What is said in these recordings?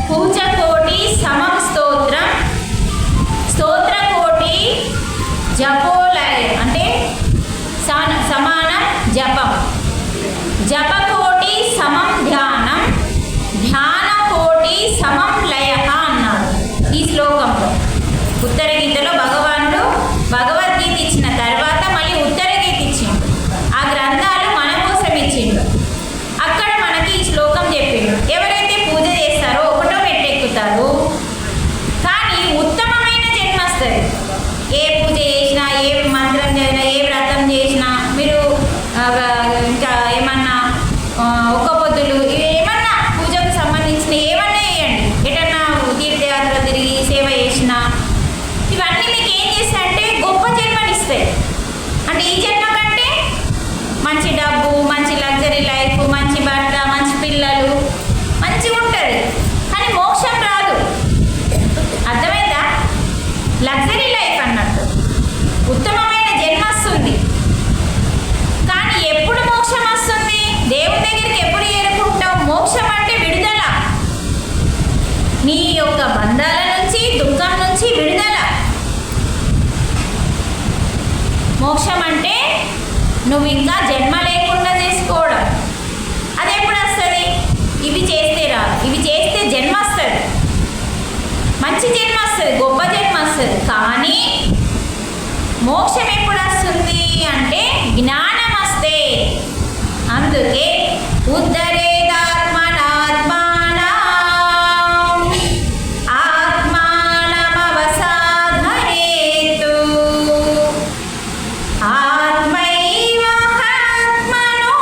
పూజకోటి సమం స్తోత్రం, స్తోత్రకోటి జపోలయ అంటే సమానం జపం, జపకోటి సమం ధ్యానం, ధ్యానకోటి సమం లయ అన్నాడు ఈ శ్లోకంలో. ఉత్తర గీతలో భగవానుడు భగవద్గీత ఇచ్చిన తర్వాత మళ్ళీ ఉత్తర గీత ఇచ్చిండు. ఆ గ్రంథాలు మన కోసం ఇచ్చిండు. అక్కడ మనకి ఈ శ్లోకం చెప్పిండు. ఎవరైతే పూజ చేస్తారో ఒకటో మెట్టెక్కుతారు, కానీ ఉత్తమమైన జన్మ వస్తుంది. ఏ పూజ చేసినా, ఏ మంత్రం చేసినా, ఏ వ్రతం చేసినా, మీరు ఇంకా ఏమన్నా ఒక్క పొద్దులు ఏమన్నా పూజకు సంబంధించిన ఏమన్నా చేయండి, ఎటన్నా తీర్థయాత్ర తిరిగి సేవ చేసినా, ఇవన్నీ మీకు ఏం చేస్తాయంటే గొప్ప జన్మనిస్తాయి. అంటే ఈ జన్మ కంటే మంచి డబ్బు, మంచి లగ్జరీ లైఫ్, మంచి భర్త, మంచి పిల్లలు, మంచిగా ఉంటుంది. కానీ మోక్షం రాదు. అర్థమైందా? లగ్జరీ లైఫ్ అన్నట్టు ఉత్తమమైన జన్మ వస్తుంది, కానీ ఎప్పుడు మోక్షం వస్తుంది? దేవుని దగ్గరికి ఎప్పుడు చేరుకుంటావు? మోక్షం అంటే విడుదల, నీ యొక్క బంధాల నుంచి, దుఃఖం నుంచి విడుదల. మోక్షం అంటే నువ్వు ఇంకా జన్మ లేకుండా చేసుకోవడం. అది ఎప్పుడు వస్తుంది? ఇవి చేస్తే రాదు. ఇవి చేస్తే జన్మ వస్తుంది, మంచి జన్మ వస్తుంది, గొప్ప జన్మ వస్తుంది. కానీ మోక్షం ఎప్పుడు వస్తుంది అంటే జ్ఞానం వస్తే. అందుకే ఉద్ధరేదాత్మనాత్మానం ఆత్మానమవసాధయేతు ఆత్మైవ ఆత్మనో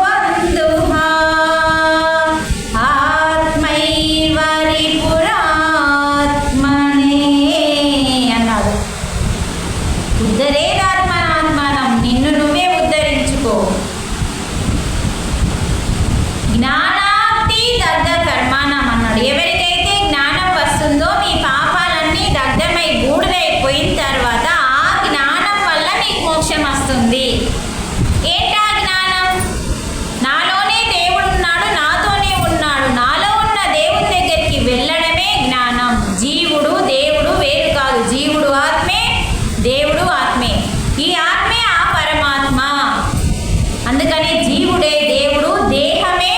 బంధుః ఆత్మైవ రిపురాత్మనే అన్నాడు. ఉద్ధరేదాత్మనాత్మానం, నిన్ను నువ్వే ఉద్ధరించుకో. జ్ఞానాబ్ది దగ్ధ కర్మాణం అన్నాడు. ఎవరికైతే జ్ఞానం వస్తుందో మీ పాపాలన్నీ దగ్ధమై బూడిదైపోయిన తర్వాత ఆ జ్ఞానం వల్ల మీకు మోక్షం వస్తుంది. ఏంటా జ్ఞానం? నాలోనే దేవుడు ఉన్నాడు, నాతోనే ఉన్నాడు, నాలో ఉన్న దేవుని దగ్గరికి వెళ్ళడమే జ్ఞానం. జీవుడు దేవుడు వేరు కాదు. జీవుడు ఆత్మే, దేవుడు ఆత్మే. ఈ ఆత్మే ఆ పరమాత్మ. అందుకని జీవుడే దేవుడు, దేహమే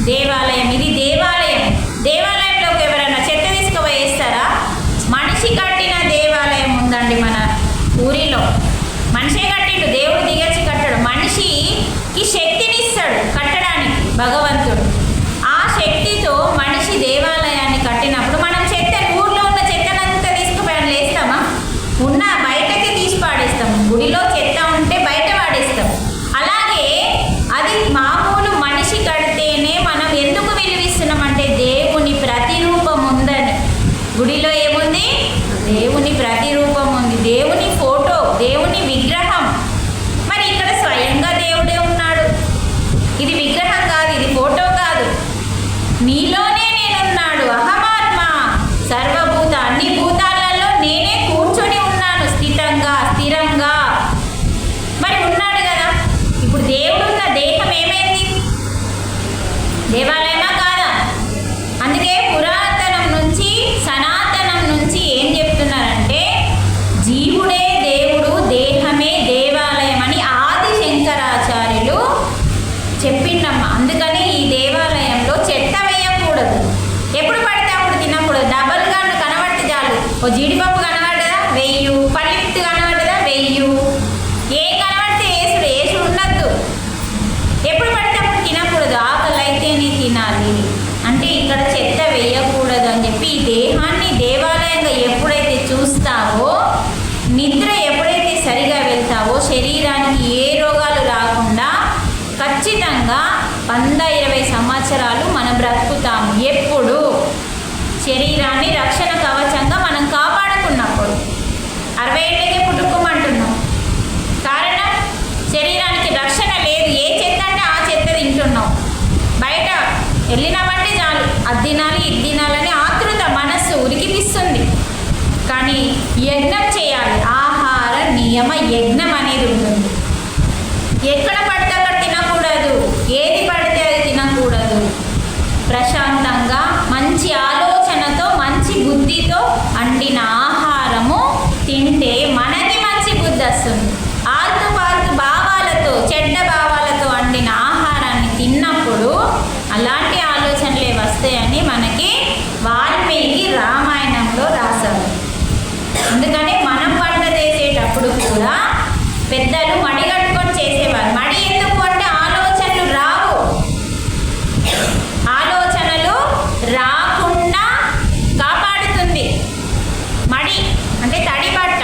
దేవాలయం. ఇది దేవాలయం. దేవాలయంలోకి ఎవరైనా చెత్త తీసుకుపోయేస్తారా? మనిషి కట్టిన దేవాలయం ఉందండి మన ఊరిలో. మనిషే కట్టిండు, దేవుడు దిగచ్చి కట్టడు. మనిషికి శక్తినిస్తాడు కట్టడానికి భగవంతుడు. ఆ శక్తితో మనిషి దేవాలయాన్ని కట్టినప్పుడు మనం చెత్త, ఊర్లో ఉన్న చెత్తనంతా తీసుకుపోయి లేస్తామా? ఉన్న బయటకి తీసి పాడేస్తాం. గుడిలో చెత్త ఉంటే బయట పాడేస్తాం. అలాగే అది మామూలు మనిషి కడితేనే మనం ఎందుకు విలువిస్తున్నామంటే దేవుని ప్రతిరూపం ఉందని. గుడిలో ఏముంది? దేవుని ప్రతిరూపం ఉంది, దేవుని ఫోటో, దేవుని విగ్రహం. మరి ఇక్కడ స్వయంగా దేవుడే ఉన్నాడు. ఇది విగ్రహం కాదు, ఇది ఫోటో కాదు. నీలోనే నేనున్నాడు. అహమాత్మ సర్వభూత, అన్ని భూతాలలో నేనే కూర్చొని ఉన్నాను స్థిరంగా. మరి ఉన్నాడు కదా. ఇప్పుడు దేవుడున్న దేహం ఏమైంది? దేవాలయమా కాదా? అందుకే పురాతనం నుంచి, సనాతనం నుంచి ఏం చెప్తున్నారంటే జీవుడే దేవుడు, దేహమే దేవాలయం అని ఆది శంకరాచార్యులు చెప్పిండమ్మా. అందుకని ఈ దేవాలయంలో చెత్త వేయకూడదు. ఎప్పుడు పడితే అప్పుడు తినకూడదు. డబల్ గన్ను కనబడితే చాలు. ఓ జీడిపప్పు కనబడ్డదా వెయ్యు, పల్లిపిత్తి కనబడ్డదా వెయ్యు, ఏం కనబడితే ఏసుడు ఉండద్దు. ఎప్పుడు పడితే అప్పుడు తినకూడదు. ఆకలి అయితేనే తినాలి. అంటే ఇక్కడ చెత్త వేయకూడదు అని చెప్పి ఈ దేహాన్ని దేవాలయంగా ఎప్పుడైతే చూస్తావో, నిద్ర ఎప్పుడైతే సరిగా వెళ్తావో, శరీరానికి ఏ రోగాలు రాకుండా ఖచ్చితంగా 120 సంవత్సరాలు మనం బ్రతుకుతాము. ఎప్పుడు శరీరాన్ని రక్షణ కవచంగా మనం కాపాడుకున్నప్పుడు. 60 ఏళ్ళకే పుట్టుకోమంటున్నాం. కారణం శరీరానికి రక్షణ లేదు. ఏ చెత్త అంటే ఆ చెత్త తింటున్నాం. బయట వెళ్ళినామంటే చాలు, అది తినాలి ఇది తినాలని ఆతృత మనస్సు ఉరికిపిస్తుంది. కానీ యజ్ఞం చేయాలి. ఆహార నియమ యజ్ఞం అనేది ఉంటుంది. ఎక్కడ పడితే అక్కడ తినకూడదు, ఏది పడితే అది తినకూడదు. ప్రశాంతంగా మంచి వస్తాయని మనకి వాల్మీకి రామాయణంలో రాశారు. అందుకని మనం వంట చేసేటప్పుడు కూడా పెద్దలు మడి కట్టుకొని చేసేవారు. మడి ఎందుకు అంటే ఆలోచనలు రాకుండా కాపాడుతుంది. మడి అంటే తడి బట్ట.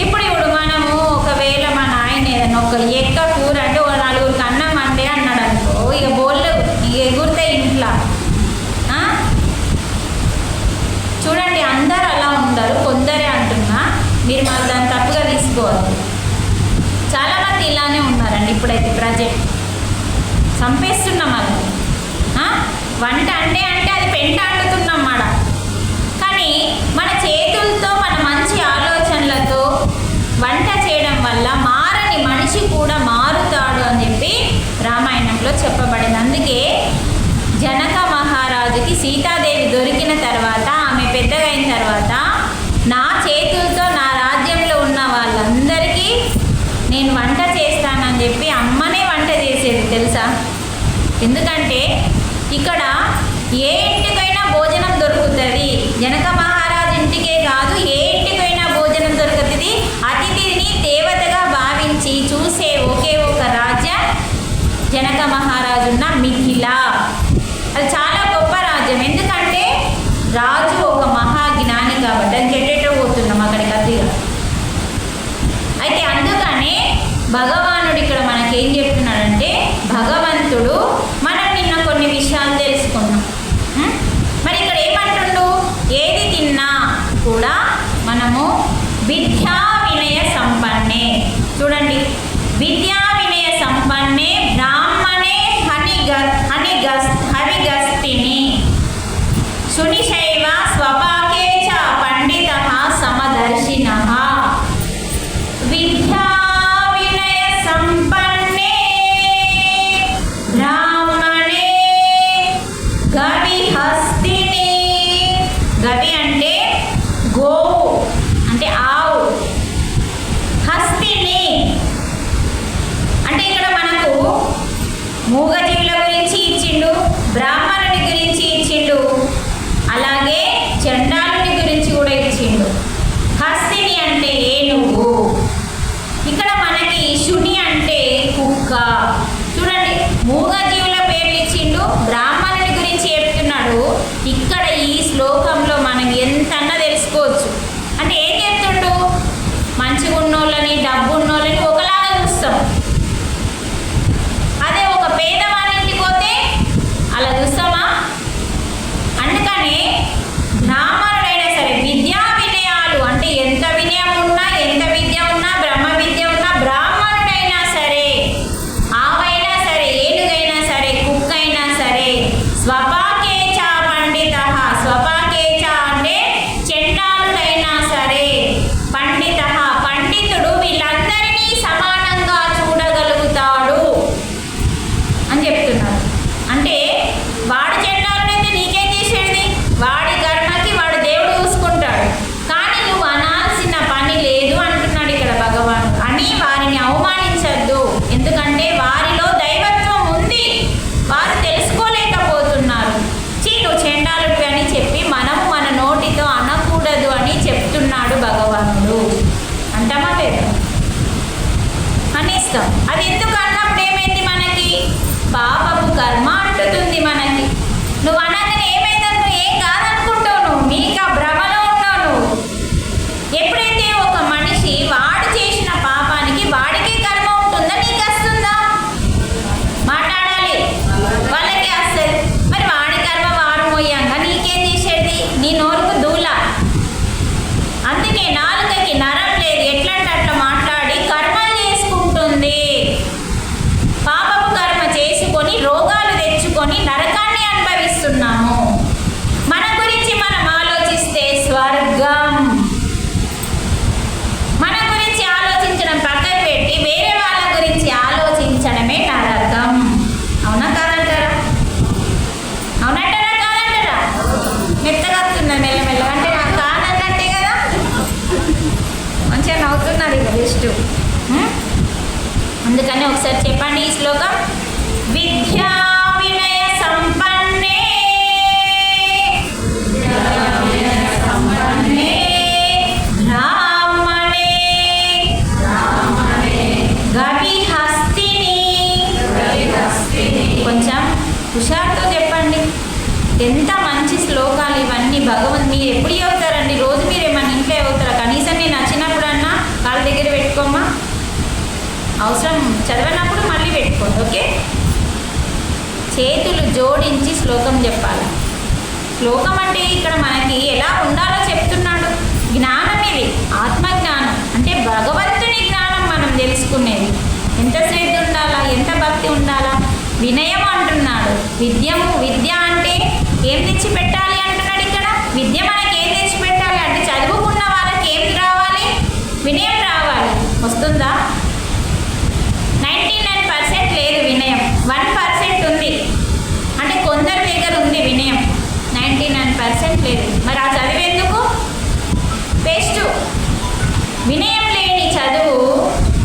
ఇప్పుడు మనము ఒకవేళ మా నాయన ఏదైనా ఒక ఎక్క కూర అంటే ఒక 4 అన్నం వండే అన్నాడు అనుకో, ఇక బోళ్ళు ఎగురుతాయి ఇంట్లో. చూడండి, అందరు అలా ఉండరు, కొందరే అంటున్నా, మీరు మాకు దాన్ని తప్పుగా తీసుకోవద్దు. చాలామంది ఇలానే ఉన్నారండి ఇప్పుడైతే ప్రజెంట్. చంపేస్తున్నాం అది. వంట అంటే అది పెంట అంటున్నాం మాట. కానీ మన చేతులతో మన మంచి ఆలోచనలతో వంట చేయడం వల్ల మారని మనిషి కూడా మారుతాడు అని చెప్పి రామాయణంలో చెప్పబడింది. అందుకే జనక మహారాజుకి సీతాదేవి దొరికిన తర్వాత, ఆమె పెద్దగా అయిన తర్వాత, నా చేతులతో నా రాజ్యంలో ఉన్న వాళ్ళందరికీ నేను వంట చేస్తానని చెప్పి అమ్మనే వంట చేసేది తెలుసా. ఎందుకంటే ఇక్కడ ఏ ఇంటికైనా భోజనం దొరుకుతుంది. జనక మహారాజు ఇంటికే కాదు, ఏ ఇంటికైనా భోజనం దొరుకుతుంది. అతిథిని దేవతగా భావించి చూసే ఒకే ఒక రాజ్యం జనక మహారాజు ఉన్న మిథిల. అది చాలా గొప్ప రాజ్యం. ఎందుకంటే రాజు ఒక మహాజ్ఞాని కాబట్టి. అది చెట్టేటో పోతున్నాం అక్కడికి అతిగా. అయితే అందుకనే భగవానుడు ఇక్కడ మనకేం చెప్తున్నాడంటే, భగవంతుడు మనం నిన్న కొన్ని విషయాలు తెలుసుకున్నాం. మరి ఇక్కడ ఏమంటుండు, ఏది తిన్నా కూడా మనము విద్యా వినయ సంపన్నే. చూడండి, విద్యా వినయ సంపన్నే బ్రాహ్మణే హవిగస్తిని శునిశైవ స్వపాకే చ పండితః సమదర్శినః. విద్యా వినయ సంపన్నే బ్రాహ్మణే గవిహస్తిని. గవి అంటే గోవు, అంటే ఆవు. హస్తిని అంటే ఇక్కడ మనకు మూగజీవుల గురించి ఇచ్చిండు, బ్రాహ్మణుని గురించి ఇచ్చిండు, అలాగే చండాలుని గురించి కూడా ఇచ్చిండు. హస్తిని అంటే ఏనుగు. ఇక్కడ మనకి శుని అంటే కుక్క. చూడండి, మూగజీవుల పేర్లు ఇచ్చిండు, బ్రాహ్మణుని గురించి చెప్తున్నాడు. ఇక్కడ ఈ శ్లోకంలో మనం ఎంతన్నా తెలుసుకోవచ్చు. అంటే ఏం చెప్తుండు, మంచిగా ఉన్నోళ్ళని డబ్బు ఉన్నోళ్ళని ఒకలాగా చూస్తాం. అదే ఒక పేదవాళ్ళింటికి పోతే అలా చూస్తామా? అందుకని బ్రాహ్మణుడైనా సరే విద్యా వినయాలు అంటే ఎంత వినయం ఉన్నా, ఎంత విద్య ఉన్నా, బ్రహ్మ విద్య ఉన్నా, బ్రాహ్మణుడైనా సరే, ఆవైనా సరే, ఏనుగైనా సరే, కుక్కైనా సరే, స్వపాకేచ పండితః. స్వపాకేచ అంటే చండాలుడైనా సరే, పండితః పండితుడు వీళ్ళందరినీ సమానంగా చూడగలుగుతాడు అని చెప్తున్నాడు. అంటే వాడు చండాలుడైతే నీకేం చేసేది? వాడి కర్మకి వాడు దేవుడు చూసుకుంటాడు. కానీ నువ్వు అనాల్సిన పని లేదు అంటున్నాడు ఇక్కడ భగవాన్. అని వారిని అవమానించద్దు, ఎందుకంటే వారిలో దైవత్వం ఉంది, వారు తెలుసుకోలేకపోతున్నారు. నువ్వు చండాలుడు అని చెప్పి మనం మన నోటితో అనకూడదు అని చెప్తున్నాడు భగవానుడు. అంటామా లేదా? అనేస్తాం. అది ఎందుకు అన్నప్పుడు ఏమైంది, మనకి పాపపు కర్మ అంటుతుంది మనకి. నువ్వు అనగానే ఏమైందని నువ్వు ఏం కాదనుకుంటావు, నువ్వు నీకు ఆ భ్రమలో ఉన్నావు. నువ్వు ఎప్పుడైతే ఒక మనిషి వాడు చేసిన పాపానికి వాడికే కర్మ ఉంటుందా, నీకు వస్తుందా? మాట్లాడాలి, వాళ్ళకే వస్తుంది. మరి వాడి కర్మ వాడు మోయంగా నీకేం చేసేది? నీ నోరుకు దూల. అందుకే నాలుకకి నరం లేదు, ఎట్లంటే అట్లా మాట్లాడి కర్మలు చేసుకుంటుంది. పాపపు కర్మ చేసుకొని రోగాలు తెచ్చుకొని నరకాన్ని అనుభవిస్తున్నాము. మన గురించి మనం ఆలోచిస్తే స్వర్గం. మన గురించి ఆలోచించడం పక్కన పెట్టి వేరే వాళ్ళ గురించి ఆలోచించడమే నరకం. అవునా కాదంటారా? అవునంటారా కాదంటారా? మెత్తగా వస్తున్నది మెల్లమెల్లగా. అంటే నాకు కాదన్నట్టే కదా. మంచిగా నవ్వుతున్నారు ఇక జస్ట్. అందుకని ఒకసారి చెప్పండి ఈ శ్లోకం. విద్యా వినయ సంపన్నే ఎంత మంచి శ్లోకాలు ఇవన్నీ. మీరు ఎప్పుడు చదువుతారండి? రోజు మీరు ఏమన్నా ఇంట్లో చదువుతారా? కనీసం నేను నచ్చినప్పుడన్నా వాళ్ళ దగ్గర పెట్టుకోమా, అవసరం చదవనప్పుడు మళ్ళీ పెట్టుకోండి. ఓకే, చేతులు జోడించి శ్లోకం చెప్పాలి. శ్లోకం అంటే ఇక్కడ మనకి ఎలా ఉండాలో చెప్తున్నాడు. జ్ఞానం ఇది, ఆత్మజ్ఞానం అంటే భగవంతుని జ్ఞానం మనం తెలుసుకునేది. ఎంత శ్రద్ధ ఉండాలా, ఎంత భక్తి ఉండాలా. వినయం అంటున్నాడు. విద్య అంటే ఏం తెచ్చి పెట్టాలి అంటున్నాడు ఇక్కడ. విద్య మనకి ఏం తెచ్చి పెట్టాలి అంటే చదువుకున్న వాళ్ళకి ఏం రావాలి? వినయం రావాలి. వస్తుందా? 99% లేదు వినయం, 1% ఉంది. అంటే కొందరి దగ్గర ఉంది వినయం, 99% లేదు. మరి ఆ చదివేందుకు బెస్ట్. వినయం లేని చదువు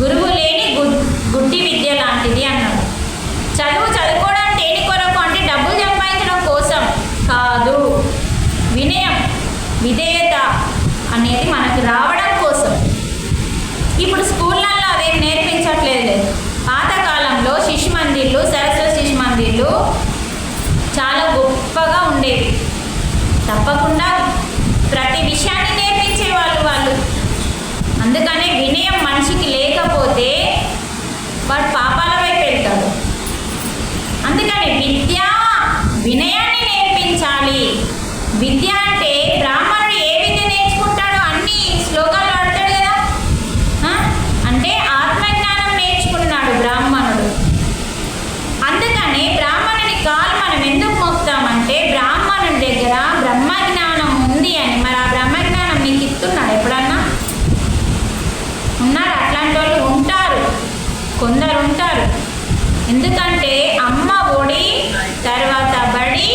గురువు లేని గుడ్డి విద్య లాంటిది అన్నాడు. చదువుకోవడం దేని కొరకు అంటే డబ్బులు సంపాదించడం కోసం కాదు. వినయం, విధేయత అనేది మనకు రావడం కోసం. ఇప్పుడు స్కూళ్ళల్లో అవేం నేర్పించట్లేదు. పాతకాలంలో శిశు మందిర్లు, సరస్వతి శిశు మందిర్లు చాలా గొప్పగా ఉండేవి. తప్పకుండా ప్రతి విషయాన్ని నేర్పించేవాళ్ళు వాళ్ళు. అందుకనే వినయం మనిషికి లేకపోతే వాడు పాపాల వైపు వెళ్తాడు. అందుకని వినయాన్ని నేర్పించాలి. విద్య అంటే బ్రాహ్మణుడు ఏ విద్య నేర్చుకుంటాడో అన్ని శ్లోకాలు వాడతాడు కదా. అంటే ఆత్మజ్ఞానం నేర్చుకున్నాడు బ్రాహ్మణుడు. అందుకని బ్రాహ్మణుని కాలు మనం ఎందుకు మోస్తామంటే బ్రాహ్మణుడి దగ్గర బ్రహ్మజ్ఞానం ఉంది అని. మరి ఆ బ్రహ్మజ్ఞానం నీకు ఇస్తున్నాడు ఎప్పుడన్నా? ఉన్నారు, అట్లాంటి వాళ్ళు ఉంటారు, కొందరు ఉంటారు. ఎందుకంటే అమ్మ ఒడి, తర్వాత బడి,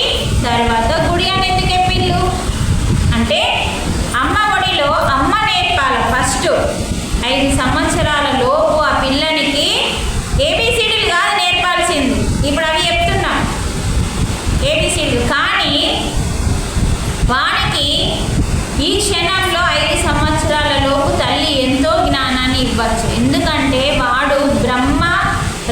తర్వాత గుడి అని ఎందుకు చెప్పిళ్ళు అంటే అమ్మ ఒడిలో అమ్మ నేర్పాలి ఫస్ట్. 5 సంవత్సరాల లోపు ఆ పిల్లనికి ఏబిసిడీలు కాదు నేర్పాల్సింది. ఇప్పుడు అవి చెప్తున్నాం ఏబిసిడీలు. కానీ వానికి ఈ క్షణంలో 5 సంవత్సరాల లోపు తల్లి ఎంతో జ్ఞానాన్ని ఇవ్వచ్చు. ఎందుకంటే వాడు బ్రహ్మ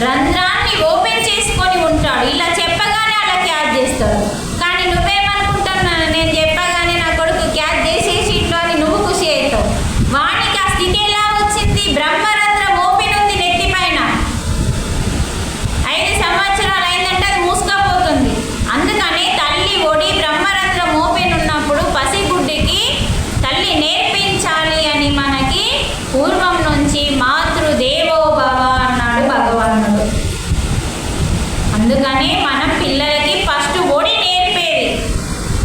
రంధ్రాన్ని ఓపెన్ చేసుకొని ఉంటాడు. ఇలా చెప్పగానే అలా క్యాచ్ చేస్తాడు. కానీ నువ్వేమనుకుంటున్నాను, నేను చెప్పగానే నా కొడుకు క్యాచ్ చేసేసి ఇట్లా అని నువ్వు ఖుషి అవుతావు. వానికి ఆ స్థితి ఎలా వచ్చింది? బ్రహ్మరంధ్రం ఓపెన్ ఉంది నెత్తి పైన. 5 సంవత్సరాలు అయిందంటే అది మూసుకపోతుంది. అందుకని తల్లి ఒడి బ్రహ్మరంధ్రం ఓపెన్ ఉన్నప్పుడు పసిగుడ్డికి తల్లి నేర్పించాలి అని మనకి పూర్వం నుంచి మాతృదేవో భవ అన్నాడు భగవానుడు. అందుకని మనం పిల్లలకి ఫస్ట్ ఒడి నేర్పేది.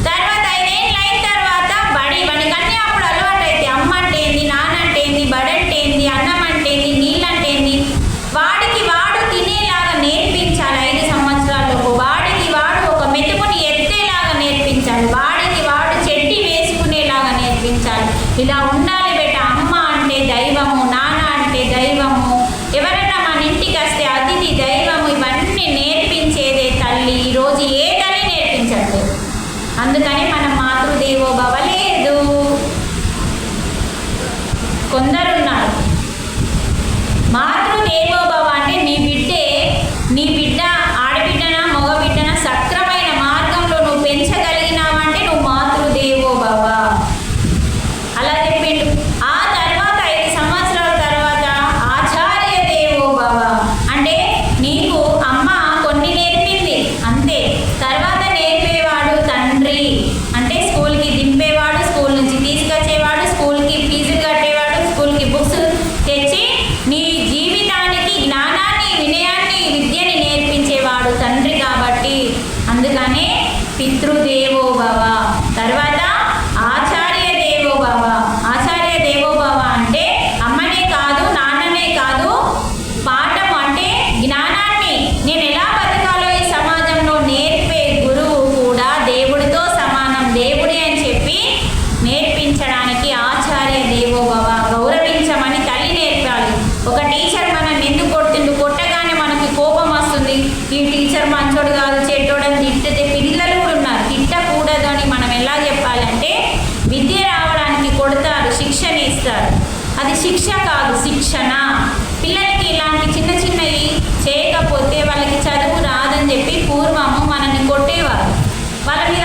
తర్వాత 5 ఏళ్ళు అయిన తర్వాత బడికన్నీ అప్పుడు అలవాటు అయితే అమ్మ అంటే ఏంది, నాన్న అంటే ఏంది, బడి అంటే ఏంది, అన్నం అంటే ఏంది, నీళ్ళు అంటే ఏంది, వాడికి వాడు తినేలాగా నేర్పించాలి. 5 సంవత్సరాలకు వాడికి వాడు ఒక మెతుకుని ఎత్తేలాగా నేర్పించాలి. వాడికి వాడు చెడ్డి వేసుకునేలాగా నేర్పించాలి. ఇలా ఉండాలి బేట. అమ్మ అంటే దైవము, నాన్న అంటే దైవము, ఎవరైనా మన ఇంటికి వస్తే అతిథి దైవము, ఇవన్నీ నేర్పించేదే తల్లి. ఈరోజు ఏ తల్లి నేర్పించట్లేదు. అందుకని మనం మాతృదేవో భవ లేదు. కొందరున్నారు మాతృదేవో భవ అంటే నీ బిడ్డ ఆడబిడ్డనా మగబిడ్డనా సక్రమైన మార్గంలో నువ్వు పెంచగలిగినావంటే నువ్వు మాతృదేవో భవ అలా చెప్పిండు. ఆ తర్వాత 5 సంవత్సరాల తర్వాత ఆచార్య దేవో భవ అంటే నీకు అమ్మ కొన్ని నేర్పింది అంతే. తర్వాత నేర్పేవాడు తండ్రి. అంటే స్కూల్కి దింపేవాడు, స్కూల్ నుంచి తీసుకొచ్చేవాడు, స్కూల్కి ఫీజులు కట్టేవాడు, స్కూల్కి బుక్స్ తెచ్చి నీ జీవితానికి జ్ఞానాన్ని, వినయాన్ని, విద్యని నేర్పించేవాడు తండ్రి. కాబట్టి అందుకనే పితృదేవో భవ. తర్వాత ఆచార్య దేవో భవ. ఆచార్య దేవో భవ అంటే అమ్మనే కాదు, నాన్ననే కాదు, పాఠం అంటే జ్ఞానాన్ని నేను ఎలా బతకాలో ఈ సమాజంలో నేర్పే గురువు కూడా దేవుడితో సమానం, దేవుడి అని చెప్పి నేర్పించడానికి ఆచార్య దేవో భవ. గౌరవించమని తల్లి నేర్పాలి. ఒక టీచర్ మనల్ని ఎందుకు కొడుతుండు? కొట్టగానే మనకి కోపం వస్తుంది. ఈ టీచర్ మంచోడు కాదు, చెడ్డోడని తిట్టితే పిల్లలు కూడా ఉన్నారు. తిట్టకూడదు అని మనం ఎలా చెప్పాలంటే విద్య రావడానికి కొడతారు, శిక్షణ ఇస్తారు. అది శిక్ష కాదు, శిక్షణ. పిల్లలకి ఇలాంటి చిన్న చిన్నవి చేయకపోతే వాళ్ళకి చదువు రాదని చెప్పి పూర్వము మనల్ని కొట్టేవారు. వాళ్ళ మీద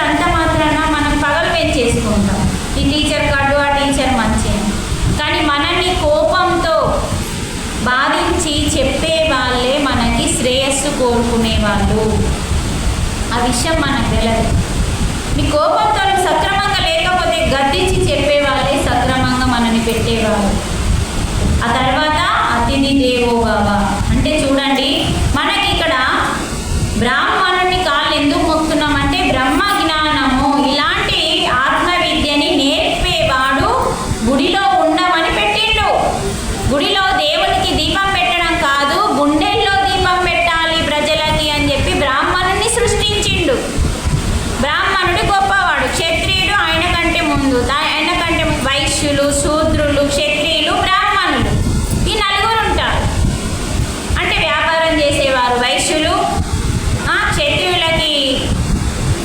వాళ్ళు. ఆ విషయం మనకు తెలియదు. మీ కోపంతో సక్రమంగా లేకపోతే గద్దించి చెప్పేవాళ్ళే సక్రమంగా మనని పెట్టేవాళ్ళు. ఆ తర్వాత అతిథి దేవో భవ అంటే చూడండి, మనకి ఇక్కడ బ్రాహ్మణుని కాళ్ళు ఎందుకు మొక్కుతున్నామంటే బ్రహ్మ జ్ఞానము ఇలాంటి ఆత్మ విద్యని నేర్పేవాడు గుడిలో ఉండమని పెట్టిండు. గుడిలో దేవునికి దీపం పెట్టడం కాదు, గుండెల్లో దీపం పెట్టాలి ప్రజలకి అని చెప్పి బ్రాహ్మణుని సృష్టించిండు. బ్రాహ్మణుడు గొప్పవాడు, క్షత్రియుడు ఆయన కంటే ముందు, వైశ్యులు, శూద్రులు, క్షత్రియులు, బ్రాహ్మణులు ఈ నలుగురు ఉంటారు. అంటే వ్యాపారం చేసేవారు వైశ్యులు, క్షత్రియులకి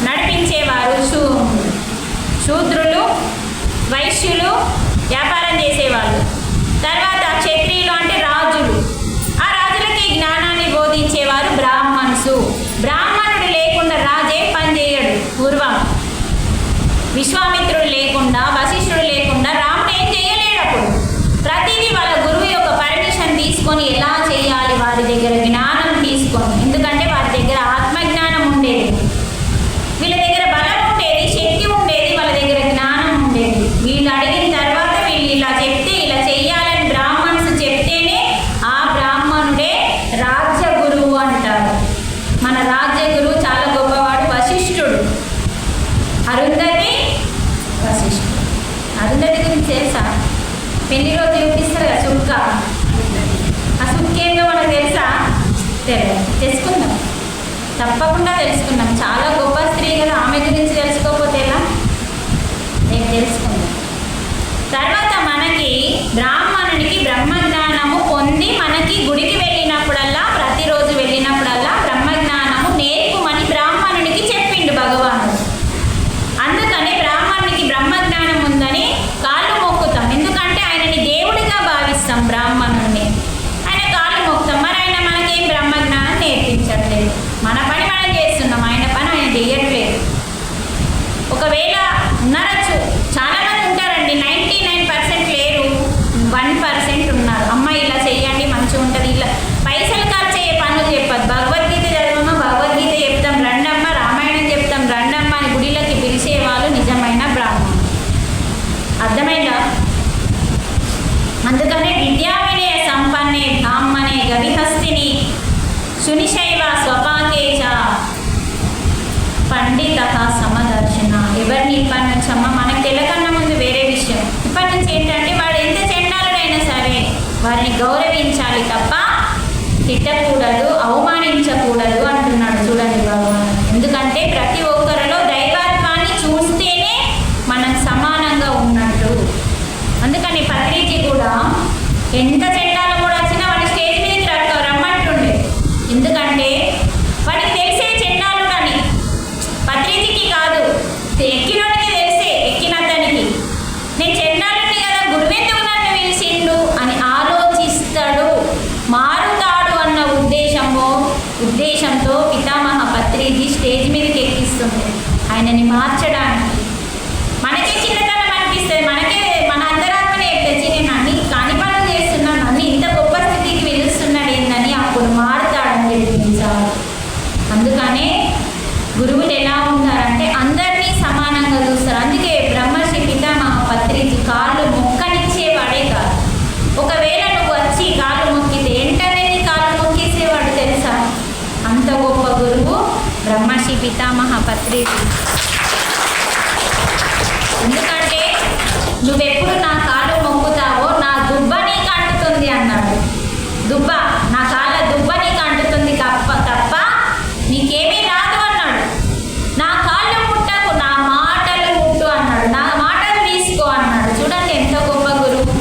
నడిపించేవారు శూద్రులు, వైశ్యులు వ్యాపారం చేసేవాళ్ళు. తర్వాత క్షత్రియులు అంటే రాజులు, ఆ రాజులకి జ్ఞానాన్ని బోధించేవారు బ్రాహ్మణ్సు. బ్రాహ్మణుడు లేకుండా రాజే పని చేయడు. పూర్వం విశ్వామిత్రుడు లేకుండా, వశిష్ఠుడు లేకుండా రాముడు ఏం చేయలేడు. అప్పుడు ప్రతిదీ వాళ్ళ గురువు యొక్క పర్మిషన్ తీసుకొని ఎలా చేయాలి వారి దగ్గర జ్ఞానం తీసుకొని, ఎందుకంటే వారి దగ్గర ఆత్మజ్ఞానం ఉండేది, వీళ్ళ దగ్గర బలం ఉండేది, శక్తి ఉండేది, వాళ్ళ దగ్గర జ్ఞానం ఉండేది. వీళ్ళు అడిగిన తర్వాత వీళ్ళు ఇలా చెప్తే ఇలా చెయ్యాలని బ్రాహ్మణ్స్ చెప్తేనే ఆ బ్రాహ్మణుడే రాజ్య గురువు అంటారు. మన రాజ్య గురువు చాలా గొప్పవాడు వశిష్ఠుడు. అరుంధతి వశిష్ఠుడు. అరుంధతి గురించి తెలుసా? పెళ్లి రోజు చూపిస్తారు కదా చుక్క, ఆ చుక్క ఏందో మనకు తెలుసా? తెలుసుకుందాం, తప్పకుండా తెలుసుకుందాం. చాలా గొప్ప స్త్రీ కదా, ఆమె గురించి తెలుసుకోకపోతే ఎలా? నేను తెలుసుకుందాం. తర్వాత మనకి బ్రాహ్మణునికి బ్రహ్మజ్ఞానము పొంది మనకి గుడికి వెళ్ళినప్పుడల్లా, ప్రతిరోజు వెళ్ళినప్పుడల్లా బ్రహ్మజ్ఞానము నేర్పుమని బ్రాహ్మణునికి చెప్పిండు భగవానుడు. అందుకని బ్రాహ్మణునికి బ్రహ్మజ్ఞానం ఉందని కాళ్ళు మొక్కుతాం, ఎందుకంటే ఆయనని దేవుడిగా భావిస్తాం. బ్రాహ్మణుడిని ఆయన కాళ్ళు మొక్కుతాం. మరి ఆయన మనకేం బ్రహ్మజ్ఞానం నేర్పించట్లేదు, మన పని మనం చేస్తున్నాం, ఆయన పని ఆయన చేయట్లేదు. ఒకవేళ ఉన్నారచ్చు, చాలామంది ఉంటారండి, 99% లేరు, 1% ఉన్నారు. అమ్మ ఇలా చెయ్యండి మంచిగా ఉంటుంది, ఇలా పైసలు ఖర్చు అయ్యే పనులు చెప్పదు. భగవద్గీత చదవమ్మా, భగవద్గీత చెప్తాం రండమ్మ, రామాయణం చెప్తాం రండమ్మ అని గుడిలోకి పిలిచేవాళ్ళు నిజమైన బ్రాహ్మణులు. అర్థమైందా? అందుకనే విద్యా వినయ సంపన్నే బ్రాహ్మణే గవిహస్తిని సునిశైవ స్వపాకేచ పండిత సమదర్శన. ఎవరిని ఇప్పటి నుంచి అమ్మ మనకు తెలకన్నా ముందు వేరే విషయం, ఇప్పటి నుంచి ఏంటంటే వాడు ఎంత చెండాలుడైనా సరే వారిని గౌరవించాలి తప్ప తిట్టకూడదు, అవమానించకూడదు అంటున్నాడు. చూడండి భగవాన్, ఎందుకంటే ప్రతి ఒక్కరిలో దైవత్వాన్ని చూస్తేనే మనం సమానంగా ఉన్నట్టు. అందుకని పత్రిజీ కూడా ఎంత చెండాలు కూడా వచ్చినా వాడి స్టేజ్ మీదకి రమ్మంటుండే, ఎందుకంటే వాడికి తెలిసే చెండాలుడని. పత్రిజీకి కాదు, ఎక్కినోడికి తెలిసే, ఎక్కినతనికి నేను చెండాలుని కదా, గురువెందుకు నన్ను పిలిచిండు అని ఆలోచిస్తాడు, మారుతాడు అన్న ఉద్దేశంతో పితామహ పత్రిజీ స్టేజ్ మీదకి ఎక్కిస్తుంది ఆయనని మార్చడానికి. మనకే చిన్నతనం అనిపిస్తుంది, మనకే మన అంతరాత్మనే తెచ్చి నేను అన్ని కాని పనులు చేస్తున్నాను, అన్ని ఇంత గొప్ప స్థితికి పిలుస్తున్నాడు ఏందని అప్పుడు మారుతాడని చెప్పించారు. అందుకనే గురువులు ఎలా ఉంటారంటే అందరినీ సమానంగా చూస్తారు. అందుకే బ్రహ్మర్షి పితామహ పత్రిజీ కాళ్ళు మొక్కనిచ్చేవాడే కాదు, ఒకవేళ నువ్వు వచ్చి కాళ్ళు మొక్కితే వెంటనే నీ కాళ్ళు మొక్కేసేవాడు తెలుసా. అంత గొప్ప గురువు బ్రహ్మర్షి పితామహ పత్రిజీ. ఎందుకంటే నువ్వెప్పుడు నా కాళ్ళు మొక్కుతావో నా దుబ్బ నీకు అంటుతుంది అన్నాడు. దుబ్బ, నా కాళ్ళ దుబ్బ నీకు అంటుతుంది తప్ప నీకేమీ రాదు అన్నాడు. నా కాళ్ళు ముట్టకు, నా మాటలు ముట్టు అన్నాడు, నా మాటలు తీసుకో అన్నాడు. చూడండి ఎంత గొప్ప గురువు.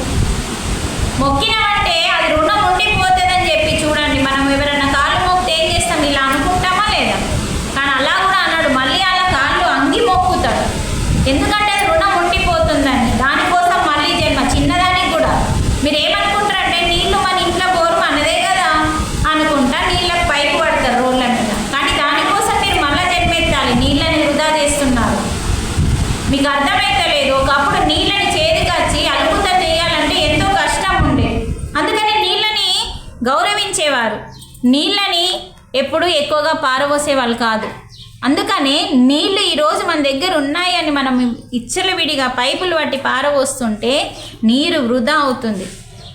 మొక్కినామంటే అది రుణం ఉండిపోతుందని చెప్పి చూడండి, మనం ఎవరైనా కాళ్ళు మొక్కితే ఏం చేస్తాం, ఇలా అనుకుంటామా లేదా? కానీ అలా కూడా అన్నాడు, మళ్ళీ అలా కాళ్ళు అంగి మొక్కుతాడు, ఎందుకంటే అది రుణం ఉండిపోతుందని. దానికోసం మళ్ళీ జన్మ. చిన్నదానికి కూడా మీరు ఏమనుకుంటారంటే నీళ్ళు మన ఇంట్లో బోరు మనదే కదా అనుకుంటా నీళ్ళకి పైకి పడతారు రోడ్ల మీద, కానీ దానికోసం మీరు మళ్ళీ జన్మెత్తాలి. నీళ్ళని వృధా చేస్తున్నారు, మీకు అర్థమైతలేదు. ఒకప్పుడు నీళ్ళని చేతికొచ్చి అలుపుతం చేయాలంటే ఎంతో కష్టం ఉండే, అందుకని నీళ్ళని గౌరవించేవారు, నీళ్ళని ఎప్పుడు ఎక్కువగా పారబోసే వాళ్ళు కాదు. అందుకనే నీళ్ళు ఈరోజు మన దగ్గర ఉన్నాయని మనం విడిగా పైపులు పట్టి పారబోస్తుంటే నీరు వృధా అవుతుంది.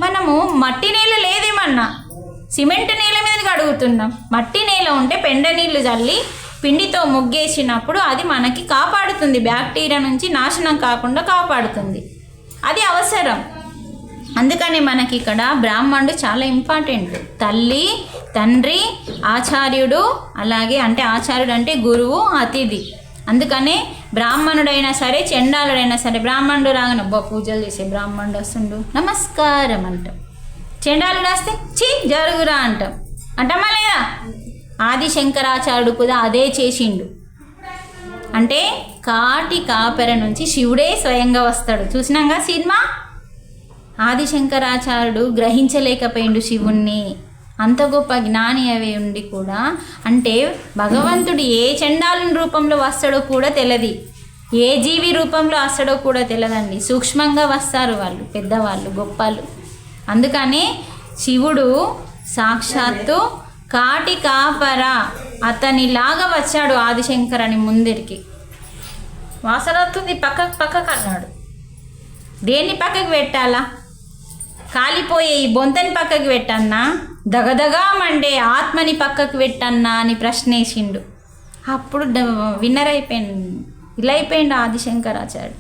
మనము మట్టి నీళ్ళు లేదేమన్నా సిమెంట్ నీళ్ళ మీద కడుగుతున్నాం. మట్టి నీళ్ళ ఉంటే పెండ నీళ్ళు చల్లి పిండితో ముగ్గేసినప్పుడు అది మనకి కాపాడుతుంది, బ్యాక్టీరియా నుంచి నాశనం కాకుండా కాపాడుతుంది. అది అవసరం. అందుకని మనకి ఇక్కడ బ్రాహ్మణుడు చాలా ఇంపార్టెంట్. తల్లి, తండ్రి, ఆచార్యుడు, అలాగే అంటే ఆచార్యుడు అంటే గురువు, అతిథి. అందుకనే బ్రాహ్మణుడైనా సరే చండాలుడైనా సరే, బ్రాహ్మణుడు రాగానే పూజలు చేసే బ్రాహ్మణుడు వస్తుండు నమస్కారం అంటాం. చండాలుడు వస్తే చి జరుగురా అంటాం. అంటామా లేదా? ఆది శంకరాచార్యుడు కూడా అదే చేసిండు. అంటే కాటి కాపెర నుంచి శివుడే స్వయంగా వస్తాడు. చూసినాగా సినిమా. ఆది శంకరాచార్యుడు గ్రహించలేకపోయిండు శివుణ్ణి. అంత గొప్ప జ్ఞాని అవి ఉండి కూడా, అంటే భగవంతుడు ఏ చండాలుని రూపంలో వస్తాడో కూడా తెలియదు, ఏ జీవి రూపంలో వస్తాడో కూడా తెలియదండి. సూక్ష్మంగా వస్తారు వాళ్ళు, పెద్దవాళ్ళు, గొప్పలు. అందుకని శివుడు సాక్షాత్తు కాటి కాపర అతనిలాగా వచ్చాడు ఆదిశంకరుని ముందరికి. వాసన వస్తుంది, పక్కకు అన్నాడు. దేన్ని పక్కకు పెట్టాలా? కాలిపోయే ఈ బొంతని పక్కకు పెట్టన్నా, దగదగా మండే ఆత్మని పక్కకు పెట్టన్నా అని ప్రశ్నేసిండు. అప్పుడు విన్నర్ అయిపోయిండు, ఇలా అయిపోయిండు ఆదిశంకరాచార్యుడు.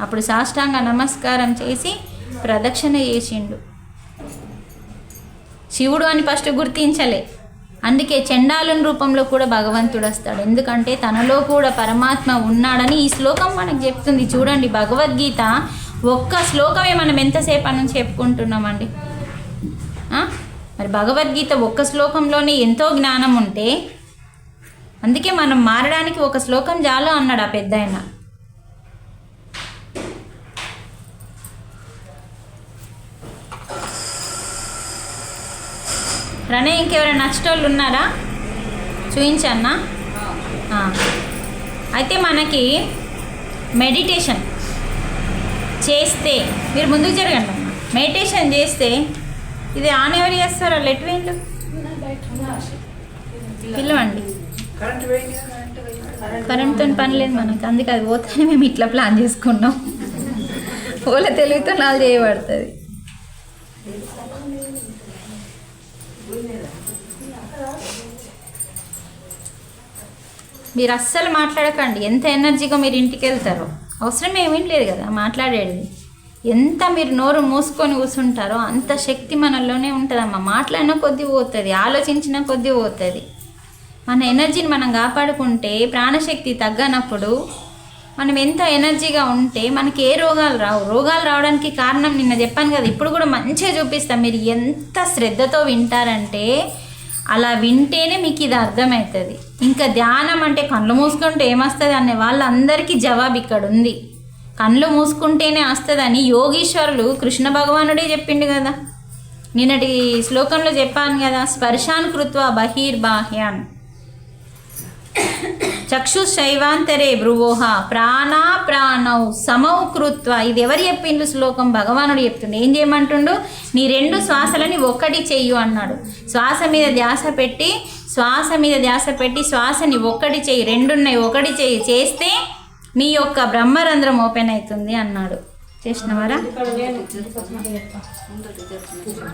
అప్పుడు సాష్టాంగ నమస్కారం చేసి ప్రదక్షిణ చేసిండు. శివుడు అని ఫస్ట్ గుర్తించలే. అందుకే చండాలుని రూపంలో కూడా భగవంతుడు వస్తాడు. ఎందుకంటే తనలో కూడా పరమాత్మ ఉన్నాడని ఈ శ్లోకం మనకు చెప్తుంది. చూడండి, భగవద్గీత ఒక్క శ్లోకమే మనం ఎంతసేపు నుంచి చెప్పుకుంటున్నామండి. మరి భగవద్గీత ఒక్క శ్లోకంలోనే ఎంతో జ్ఞానం ఉంటే, అందుకే మనం మారడానికి ఒక శ్లోకం చాలు అన్నాడు ఆ పెద్దాయన. ప్రణయ్ ఇంకెవరైనా నచ్చేటోళ్ళు ఉన్నారా? చూయించన్నా. అయితే మనకి మెడిటేషన్ చేస్తే, మీరు ముందుకు జరగండి అమ్మా. మెడిటేషన్ చేస్తే ఇది ఆన్ ఎవరు చేస్తారు? వాళ్ళు ఎటు వేయండు పిల్లవండి. కరెంట్తో పని లేదు మనకి, అందుకే అది పోతానే మేము ఇట్లా ప్లాన్ చేసుకున్నాం. ఓల తెలివితో నాలుగు చేయబడుతుంది. మీరు అస్సలు మాట్లాడకండి. ఎంత ఎనర్జీగా మీరు ఇంటికి వెళ్తారో అవసరం ఏమీ లేదు కదా మాట్లాడేది. ఎంత మీరు నోరు మూసుకొని కూర్చుంటారో అంత శక్తి మనలోనే ఉంటుందమ్మా. మాట్లాడిన కొద్దీ పోతుంది, ఆలోచించిన కొద్దీ పోతుంది. మన ఎనర్జీని మనం కాపాడుకుంటే, ప్రాణశక్తి తగ్గనప్పుడు మనం ఎంత ఎనర్జీగా ఉంటే మనకి ఏ రోగాలు రావు. రోగాలు రావడానికి కారణం నిన్న చెప్పాను కదా, ఇప్పుడు కూడా మంచిగా చూపిస్తాం. మీరు ఎంత శ్రద్ధతో వింటారంటే అలా వింటేనే మీకు ఇది అర్థమవుతుంది. ఇంకా ధ్యానం అంటే కళ్ళు మూసుకుంటే ఏమొస్తుంది అనే వాళ్ళందరికీ జవాబు ఇక్కడ ఉంది. కళ్ళు మూసుకుంటేనే వస్తుందని యోగీశ్వరులు కృష్ణ భగవానుడే చెప్పిండు కదా. నిన్నటి శ్లోకంలో చెప్పాను కదా, స్పర్శాన్ కృత్వా బహిర్బాహ్యాన్ చక్షుశైవాంతరే భ్రువోహ ప్రాణా ప్రాణౌ సమౌ కృత్వ. ఇది ఎవరు చెప్పిండు శ్లోకం? భగవానుడు చెప్తుండు. ఏం చేయమంటుండు? నీ రెండు శ్వాసలని ఒక్కటి చెయ్యు అన్నాడు. శ్వాస మీద ధ్యాస పెట్టి శ్వాసని ఒక్కటి చెయ్యి, రెండున్నాయి ఒకటి చెయ్యి, చేస్తే నీ యొక్క బ్రహ్మరంధ్రం ఓపెన్ అవుతుంది అన్నాడు. చేసినవారా?